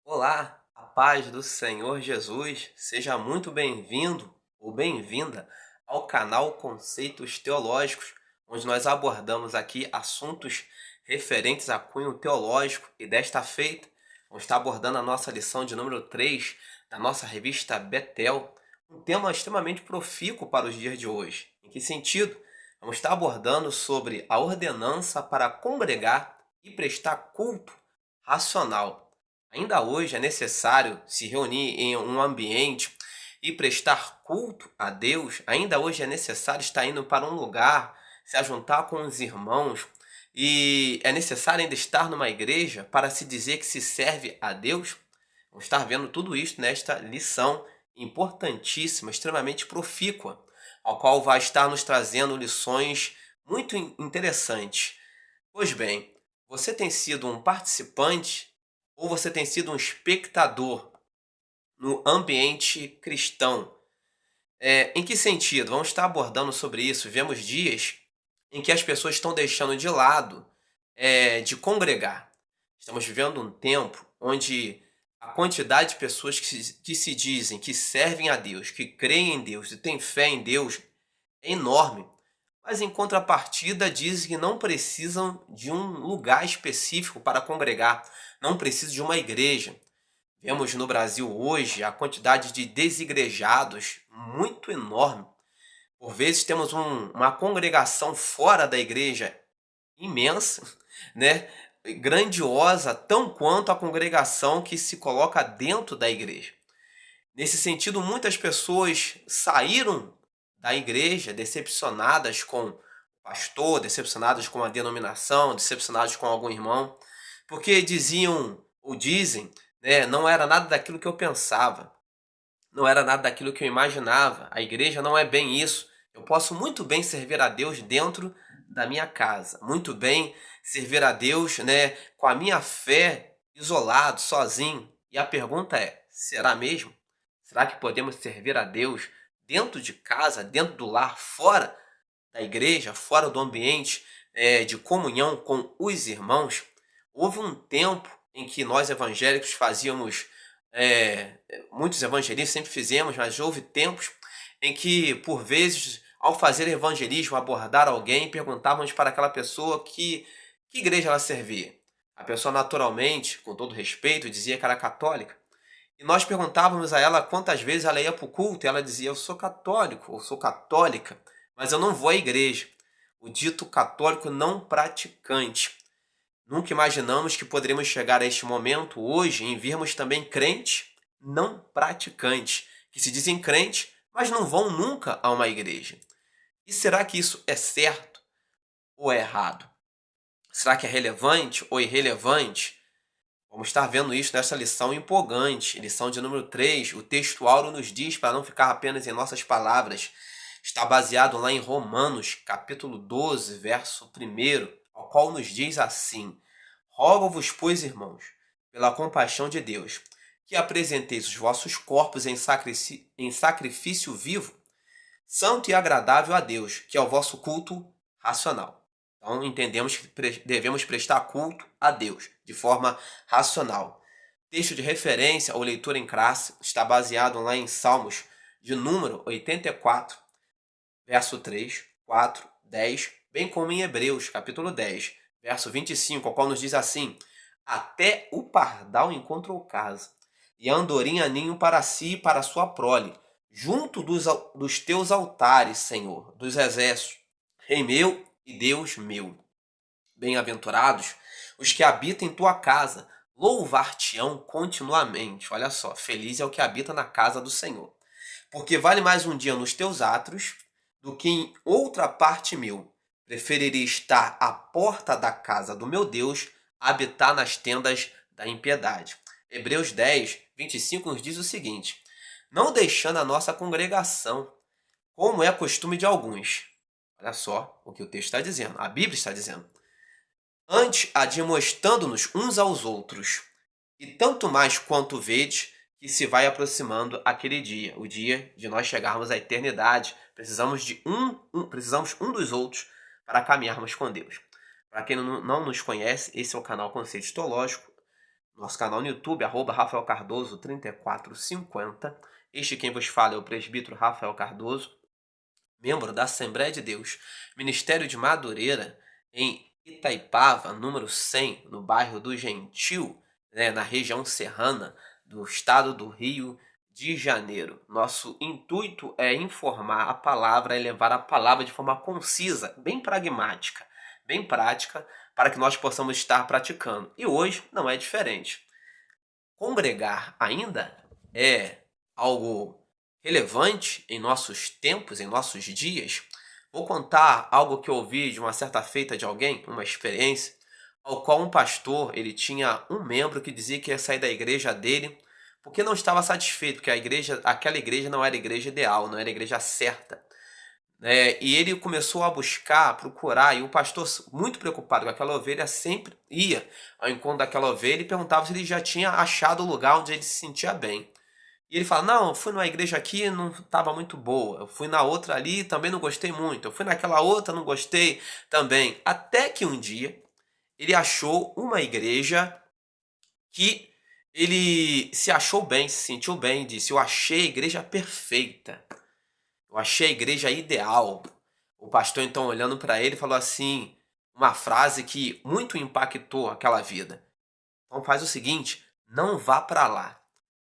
Olá, a paz do Senhor Jesus, seja muito bem-vindo ou bem-vinda ao canal Conceitos Teológicos, onde nós abordamos aqui assuntos referentes a cunho teológico e desta feita vamos estar abordando a nossa lição de número 3 da nossa revista Betel, um tema extremamente profícuo para os dias de hoje. Em que sentido? Vamos estar abordando sobre a ordenança para congregar e prestar culto racional. Ainda hoje é necessário se reunir em um ambiente e prestar culto a Deus. Ainda hoje é necessário estar indo para um lugar, se ajuntar com os irmãos. E é necessário ainda estar numa igreja para se dizer que se serve a Deus. Vamos estar vendo tudo isso nesta lição importantíssima, extremamente profícua, ao qual vai estar nos trazendo lições muito interessantes. Pois bem, você tem sido um participante ou você tem sido um espectador no ambiente cristão? Em que sentido? Vamos estar abordando sobre isso. Vemos dias em que as pessoas estão deixando de lado de congregar. Estamos vivendo um tempo onde a quantidade de pessoas que se dizem que servem a Deus, que creem em Deus e têm fé em Deus é enorme. Mas em contrapartida dizem que não precisam de um lugar específico para congregar, não precisam de uma igreja. Vemos no Brasil hoje a quantidade de desigrejados muito enorme. Por vezes temos uma congregação fora da igreja imensa, né? Grandiosa, tão quanto a congregação que se coloca dentro da igreja. Nesse sentido, muitas pessoas saíram da igreja decepcionadas com o pastor, decepcionadas com a denominação, decepcionadas com algum irmão, porque diziam ou dizem, né, não era nada daquilo que eu pensava, não era nada daquilo que eu imaginava. A igreja não é bem isso. Eu posso muito bem servir a Deus dentro da minha casa, muito bem servir a Deus, né, com a minha fé isolado, sozinho. E a pergunta é: será mesmo? Será que podemos servir a Deus dentro de casa, dentro do lar, fora da igreja, fora do ambiente de comunhão com os irmãos? Houve um tempo em que nós evangélicos fazíamos, muitos evangelistas sempre fizemos, mas houve tempos em que, por vezes, ao fazer evangelismo, abordar alguém, perguntávamos para aquela pessoa que igreja ela servia. A pessoa naturalmente, com todo respeito, dizia que era católica. E nós perguntávamos a ela quantas vezes ela ia para o culto, e ela dizia: eu sou católico, ou sou católica, mas eu não vou à igreja. O dito católico não praticante. Nunca imaginamos que poderíamos chegar a este momento hoje em virmos também crentes não praticantes, que se dizem crentes, mas não vão nunca a uma igreja. E será que isso é certo ou é errado? Será que é relevante ou irrelevante? Vamos estar vendo isso nessa lição empolgante, lição de número 3. O texto áureo nos diz, para não ficar apenas em nossas palavras, está baseado lá em Romanos, capítulo 12, verso 1, ao qual nos diz assim: rogo-vos, pois, irmãos, pela compaixão de Deus, que apresenteis os vossos corpos em sacrifício vivo, santo e agradável a Deus, que é o vosso culto racional. Então, entendemos que devemos prestar culto a Deus de forma racional. Texto de referência ou leitura em classe está baseado lá em Salmos de número 84, verso 3, 4, 10, bem como em Hebreus, capítulo 10, verso 25, ao qual nos diz assim: até o pardal encontrou casa, e a andorinha ninho para si e para sua prole, junto dos teus altares, Senhor, dos exércitos, Rei meu e Deus meu. Bem-aventurados os que habitam em tua casa, louvar-te-ão continuamente. Olha só, feliz é o que habita na casa do Senhor. Porque vale mais um dia nos teus átrios do que em outra parte meu. Preferiria estar à porta da casa do meu Deus, a habitar nas tendas da impiedade. Hebreus 10, 25 nos diz o seguinte: não deixando a nossa congregação, como é costume de alguns. Olha só o que o texto está dizendo, a Bíblia está dizendo. Antes, admoestando-nos uns aos outros, e tanto mais quanto vedes que se vai aproximando aquele dia, o dia de nós chegarmos à eternidade. Precisamos de precisamos um dos outros para caminharmos com Deus. Para quem não nos conhece, esse é o canal Conceito Teológico, nosso canal no YouTube, @RafaelCardoso3450. Este quem vos fala é o presbítero Rafael Cardoso, membro da Assembleia de Deus, Ministério de Madureira, em Itaipava, número 100, no bairro do Gentil, na região serrana do estado do Rio de Janeiro. Nosso intuito é informar a palavra e levar a palavra de forma concisa, bem pragmática, bem prática, para que nós possamos estar praticando. E hoje não é diferente. Congregar ainda é algo relevante em nossos tempos, em nossos dias. Vou contar algo que eu ouvi de uma certa feita de alguém, uma experiência, ao qual um pastor, ele tinha um membro que dizia que ia sair da igreja dele porque não estava satisfeito, porque aquela igreja não era a igreja ideal, não era a igreja certa. E ele começou a buscar, procurar, e o pastor, muito preocupado com aquela ovelha, sempre ia ao encontro daquela ovelha e perguntava se ele já tinha achado o lugar onde ele se sentia bem. E ele fala, não, eu fui numa igreja aqui, não estava muito boa. Eu fui na outra ali, também não gostei muito. Eu fui naquela outra, não gostei também. Até que um dia, ele achou uma igreja que ele se achou bem, se sentiu bem, disse, eu achei a igreja perfeita. Eu achei a igreja ideal. O pastor, então, olhando para ele, falou assim, uma frase que muito impactou aquela vida. Então faz o seguinte, não vá para lá.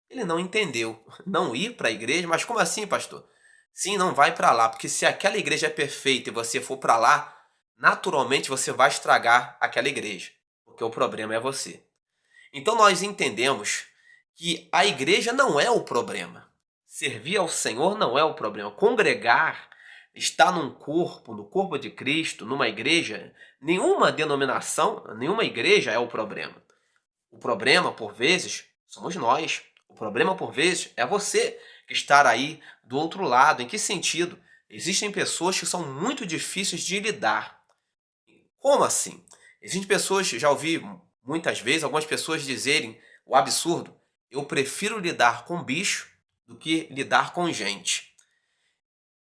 Ele não entendeu. Não ir para a igreja? Mas como assim, pastor? Sim, não vai para lá, porque se aquela igreja é perfeita e você for para lá, naturalmente você vai estragar aquela igreja, porque o problema é você. Então nós entendemos que a igreja não é o problema. Servir ao Senhor não é o problema. Congregar, estar no corpo de Cristo, numa igreja, nenhuma denominação, nenhuma igreja é o problema. O problema, por vezes, somos nós. O problema, por vezes, é você que está aí do outro lado. Em que sentido? Existem pessoas que são muito difíceis de lidar. Como assim? Existem pessoas, já ouvi muitas vezes, algumas pessoas dizerem o absurdo, eu prefiro lidar com bicho do que lidar com gente.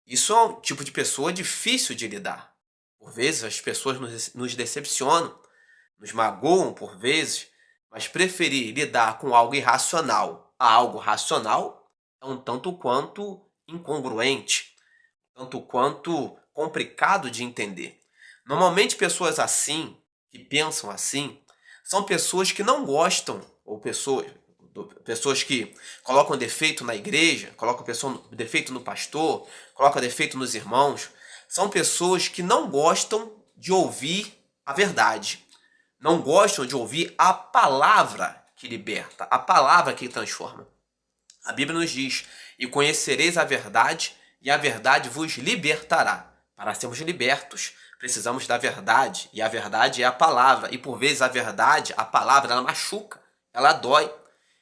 Isso é um tipo de pessoa difícil de lidar. Por vezes as pessoas nos decepcionam, nos magoam por vezes, mas preferir lidar com algo irracional a algo racional é um tanto quanto incongruente, tanto quanto complicado de entender. Normalmente pessoas que pensam assim, são pessoas que não gostam, ou pessoas que colocam defeito na igreja, colocam defeito no pastor, colocam defeito nos irmãos, são pessoas que não gostam de ouvir a verdade, não gostam de ouvir a palavra que liberta, a palavra que transforma. A Bíblia nos diz, e conhecereis a verdade, e a verdade vos libertará. Para sermos libertos, precisamos da verdade, e a verdade é a palavra. E por vezes a verdade, a palavra, ela machuca, ela dói.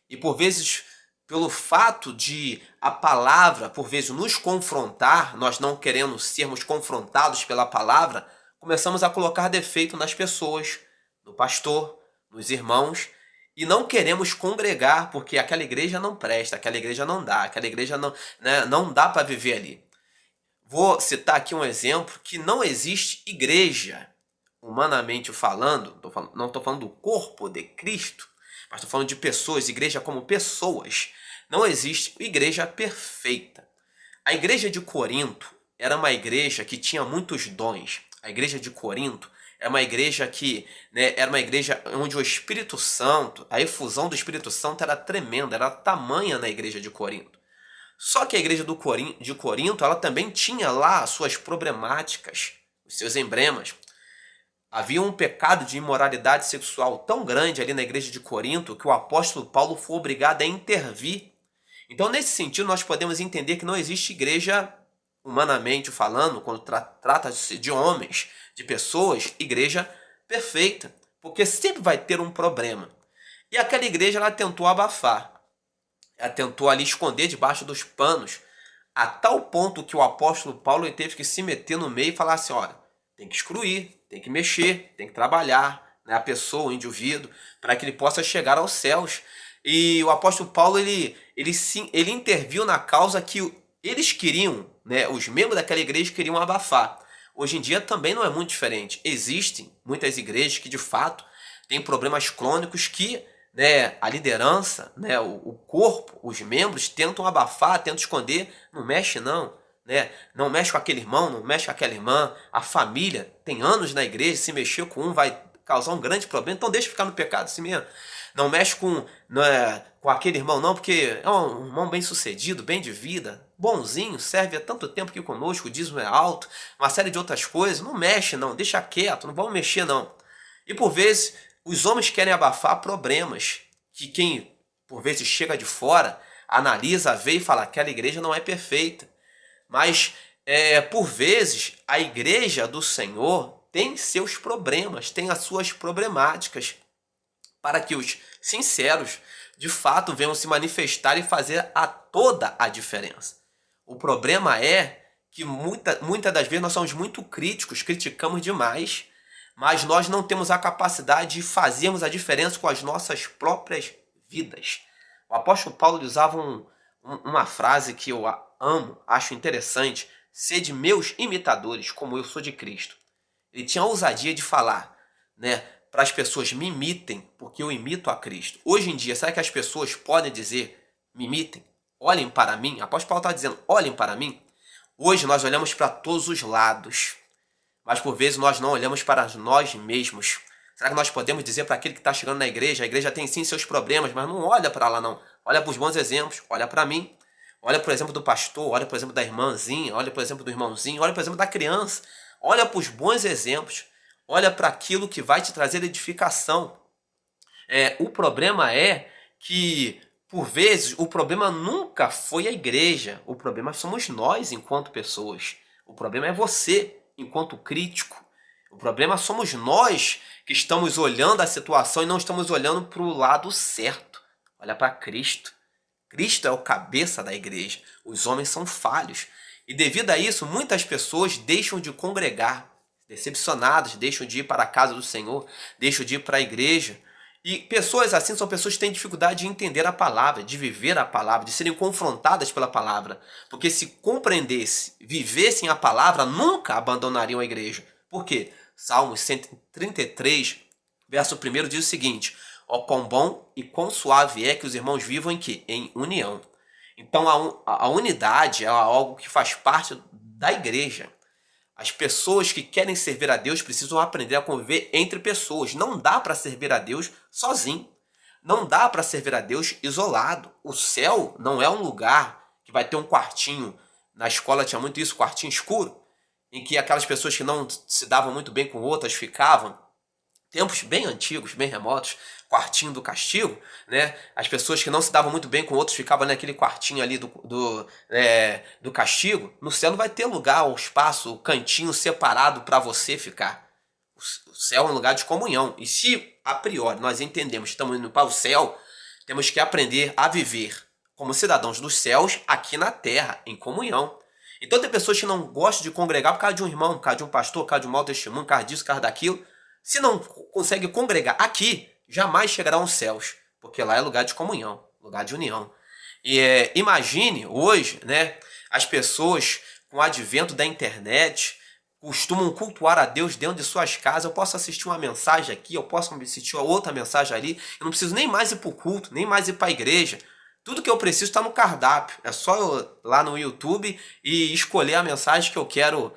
E por vezes, pelo fato de a palavra, por vezes, nos confrontar, nós não querendo sermos confrontados pela palavra, começamos a colocar defeito nas pessoas, no pastor, nos irmãos, e não queremos congregar, porque aquela igreja não presta, aquela igreja não dá, aquela igreja não dá para viver ali. Vou citar aqui um exemplo que não existe igreja, humanamente falando, não estou falando do corpo de Cristo, mas estou falando de pessoas, igreja como pessoas. Não existe igreja perfeita. A igreja de Corinto era uma igreja que tinha muitos dons. A igreja de Corinto era uma igreja que, era uma igreja onde o Espírito Santo, a efusão do Espírito Santo era tremenda, era tamanha na igreja de Corinto. Só que a igreja de Corinto, ela também tinha lá as suas problemáticas, os seus emblemas. Havia um pecado de imoralidade sexual tão grande ali na igreja de Corinto que o apóstolo Paulo foi obrigado a intervir. Então, nesse sentido, nós podemos entender que não existe igreja, humanamente falando, quando trata-se de homens, de pessoas, igreja perfeita, porque sempre vai ter um problema. E aquela igreja, ela tentou abafar, ela tentou ali esconder debaixo dos panos, a tal ponto que o apóstolo Paulo teve que se meter no meio e falar assim, olha, tem que excluir, tem que mexer, tem que trabalhar, a pessoa, o indivíduo, para que ele possa chegar aos céus. E o apóstolo Paulo, ele interviu na causa que eles queriam, os membros daquela igreja queriam abafar. Hoje em dia também não é muito diferente. Existem muitas igrejas que, de fato, têm problemas crônicos que né, a liderança, né, o corpo, os membros tentam abafar, tentam esconder. Não mexe não, né? Não mexe com aquele irmão, não mexe com aquela irmã. A família tem anos na igreja, se mexer com um vai causar um grande problema, então deixa ficar no pecado assim mesmo. Não mexe com, né, com aquele irmão não, porque é um irmão bem sucedido, bem de vida, bonzinho, serve há tanto tempo aqui conosco, o dízimo é alto, uma série de outras coisas. Não mexe não, deixa quieto, não vamos mexer não. E por vezes os homens querem abafar problemas que quem por vezes chega de fora, analisa, vê e fala: aquela igreja não é perfeita. Mas por vezes a igreja do Senhor tem seus problemas, tem as suas problemáticas, para que os sinceros de fato venham se manifestar e fazer toda a diferença. O problema é que muitas das vezes nós somos muito críticos, criticamos demais, mas nós não temos a capacidade de fazermos a diferença com as nossas próprias vidas. O apóstolo Paulo usava uma frase que eu amo, acho interessante: sede meus imitadores, como eu sou de Cristo. Ele tinha a ousadia de falar, né, para as pessoas: me imitem, porque eu imito a Cristo. Hoje em dia, será que as pessoas podem dizer: me imitem? Olhem para mim? O apóstolo Paulo está dizendo: olhem para mim. Hoje nós olhamos para todos os lados, mas por vezes nós não olhamos para nós mesmos. Será que nós podemos dizer para aquele que está chegando na igreja: a igreja tem sim seus problemas, mas não olha para lá não. Olha para os bons exemplos, olha para mim. Olha por exemplo do pastor, olha por exemplo da irmãzinha, olha por exemplo do irmãozinho, olha por exemplo da criança. Olha para os bons exemplos, olha para aquilo que vai te trazer edificação. O problema é que, por vezes, o problema nunca foi a igreja. O problema somos nós enquanto pessoas. O problema é você enquanto crítico. O problema somos nós que estamos olhando a situação e não estamos olhando para o lado certo. Olha para Cristo. Cristo é o cabeça da igreja. Os homens são falhos. E devido a isso, muitas pessoas deixam de congregar, decepcionadas, deixam de ir para a casa do Senhor, deixam de ir para a igreja. E pessoas assim são pessoas que têm dificuldade de entender a palavra, de viver a palavra, de serem confrontadas pela palavra. Porque se compreendesse, vivessem a palavra, nunca abandonariam a igreja. Por quê? Salmos 133, verso 1 diz o seguinte: ó, quão bom e quão suave é que os irmãos vivam em quê? Em união. Então a unidade é algo que faz parte da igreja. As pessoas que querem servir a Deus precisam aprender a conviver entre pessoas. Não dá para servir a Deus sozinho. Não dá para servir a Deus isolado. O céu não é um lugar que vai ter um quartinho. Na escola tinha muito isso, quartinho escuro, em que aquelas pessoas que não se davam muito bem com outras ficavam. Tempos bem antigos, bem remotos, quartinho do castigo, né? As pessoas que não se davam muito bem com outros ficavam naquele quartinho ali do castigo. No céu não vai ter lugar, um espaço, um cantinho separado para você ficar. O céu é um lugar de comunhão. E se a priori nós entendemos que estamos indo para o céu, temos que aprender a viver como cidadãos dos céus aqui na terra, em comunhão. Então tem pessoas que não gostam de congregar por causa de um irmão, por causa de um pastor, por causa de um mau testemunho, por causa disso, por causa daquilo. Se não consegue congregar aqui, jamais chegará aos céus, porque lá é lugar de comunhão, lugar de união. E imagine hoje, né, as pessoas com o advento da internet costumam cultuar a Deus dentro de suas casas. Eu posso assistir uma mensagem aqui, eu posso assistir outra mensagem ali, eu não preciso nem mais ir para o culto, nem mais ir para a igreja. Tudo que eu preciso está no cardápio. É só eu ir lá no YouTube e escolher a mensagem que eu quero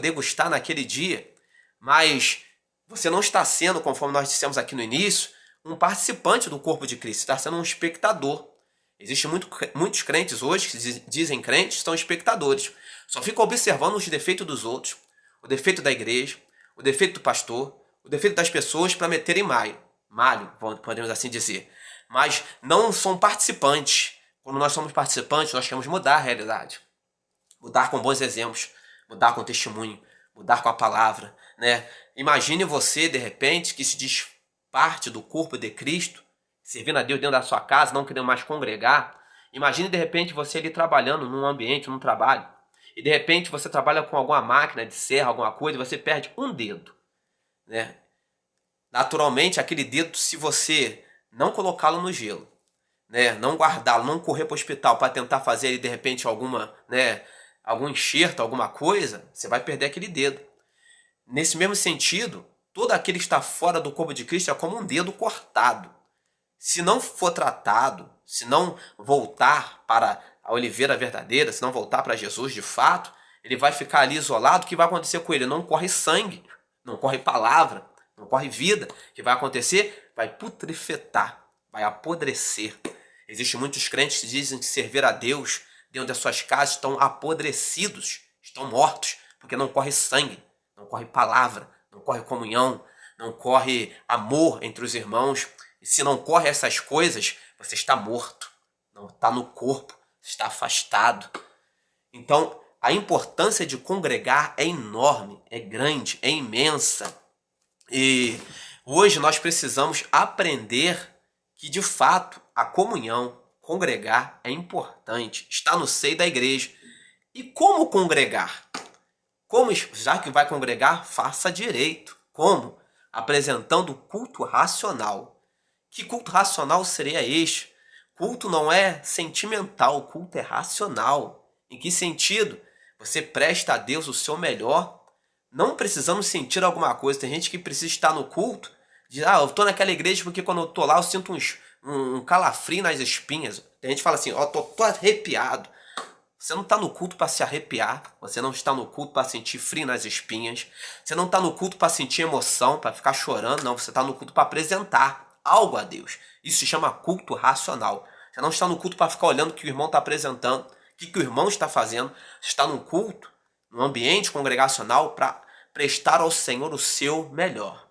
degustar naquele dia. Mas você não está sendo, conforme nós dissemos aqui no início, um participante do corpo de Cristo. Você está sendo um espectador. Existem muitos crentes hoje que dizem crentes, são espectadores. Só ficam observando os defeitos dos outros. O defeito da igreja, o defeito do pastor, o defeito das pessoas para meterem malho, podemos assim dizer. Mas não são participantes. Quando nós somos participantes, nós queremos mudar a realidade. Mudar com bons exemplos, mudar com testemunho, mudar com a palavra, né? Imagine você, de repente, que se diz parte do corpo de Cristo, servindo a Deus dentro da sua casa, não querendo mais congregar. Imagine, de repente, você ali trabalhando num ambiente, num trabalho, e de repente você trabalha com alguma máquina de serra, alguma coisa, e você perde um dedo, né? Naturalmente, aquele dedo, se você não colocá-lo no gelo, né, não guardá-lo, não correr para o hospital para tentar fazer ali, de repente, algum enxerto, alguma coisa, você vai perder aquele dedo. Nesse mesmo sentido, todo aquele que está fora do corpo de Cristo é como um dedo cortado. se não for tratado, se não voltar para a oliveira verdadeira, se não voltar para Jesus de fato, ele vai ficar ali isolado. O que vai acontecer com ele? Não corre sangue, não corre palavra, não corre vida. O que vai acontecer? Vai putrefetar, vai apodrecer. Existem muitos crentes que dizem que servir a Deus dentro das suas casas estão apodrecidos, estão mortos, porque não corre sangue, não corre palavra, não corre comunhão, não corre amor entre os irmãos. E se não corre essas coisas, você está morto, não está no corpo, está afastado. Então, a importância de congregar é enorme, é grande, é imensa. E hoje nós precisamos aprender que, de fato, a comunhão, congregar, é importante, está no seio da igreja. E como congregar? Como, já que vai congregar, faça direito. Como? Apresentando culto racional. Que culto racional seria este? Culto não é sentimental, culto é racional. Em que sentido? Você presta a Deus o seu melhor, não precisando sentir alguma coisa. Tem gente que precisa estar no culto, diz, eu tô naquela igreja porque quando eu tô lá eu sinto um calafrio nas espinhas. Tem gente que fala assim, tô arrepiado. Você não está no culto para se arrepiar, você não está no culto para sentir frio nas espinhas, você não está no culto para sentir emoção, para ficar chorando, não, você está no culto para apresentar algo a Deus. Isso se chama culto racional. Você não está no culto para ficar olhando o que o irmão está apresentando, o que o irmão está fazendo. Você está no culto, no ambiente congregacional, para prestar ao Senhor o seu melhor.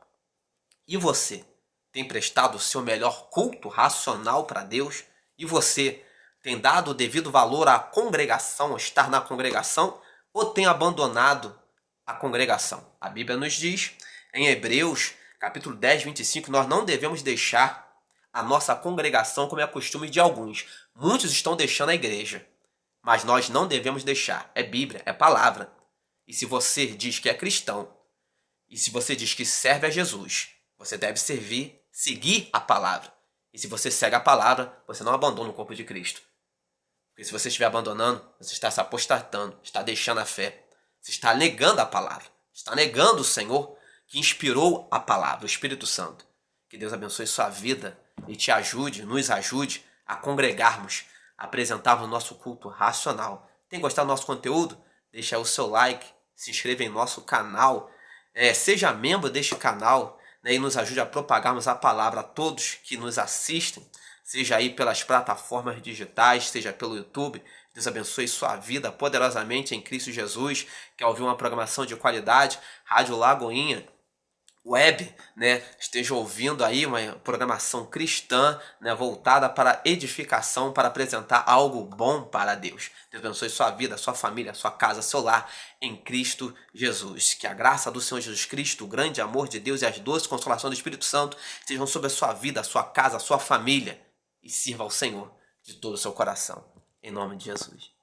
E você tem prestado o seu melhor culto racional para Deus? E você tem dado o devido valor à congregação, a estar na congregação, ou tem abandonado a congregação? A Bíblia nos diz, em Hebreus, capítulo 10, 25, nós não devemos deixar a nossa congregação como é costume de alguns. Muitos estão deixando a igreja, mas nós não devemos deixar. É Bíblia, é palavra. E se você diz que é cristão, e se você diz que serve a Jesus, você deve seguir a palavra. E se você segue a palavra, você não abandona o corpo de Cristo. Porque se você estiver abandonando, você está se apostatando, está deixando a fé. Você está negando a palavra. Está negando o Senhor que inspirou a palavra, o Espírito Santo. Que Deus abençoe sua vida e te ajude, nos ajude a congregarmos, a apresentarmos o nosso culto racional. Tem gostado do nosse conteúdo? Deixa aí o seu like, se inscreva em nosso canal, seja membro deste canal, e nos ajude a propagarmos a palavra a todos que nos assistem, seja aí pelas plataformas digitais, seja pelo YouTube. Deus abençoe sua vida poderosamente em Cristo Jesus. Quer ouvir uma programação de qualidade? Rádio Lagoinha Web, esteja ouvindo aí uma programação cristã, voltada para edificação, para apresentar algo bom para Deus. Deus abençoe sua vida, sua família, sua casa, seu lar em Cristo Jesus. Que a graça do Senhor Jesus Cristo, o grande amor de Deus e as doces consolações do Espírito Santo estejam sobre a sua vida, a sua casa, a sua família, e sirva ao Senhor de todo o seu coração. Em nome de Jesus.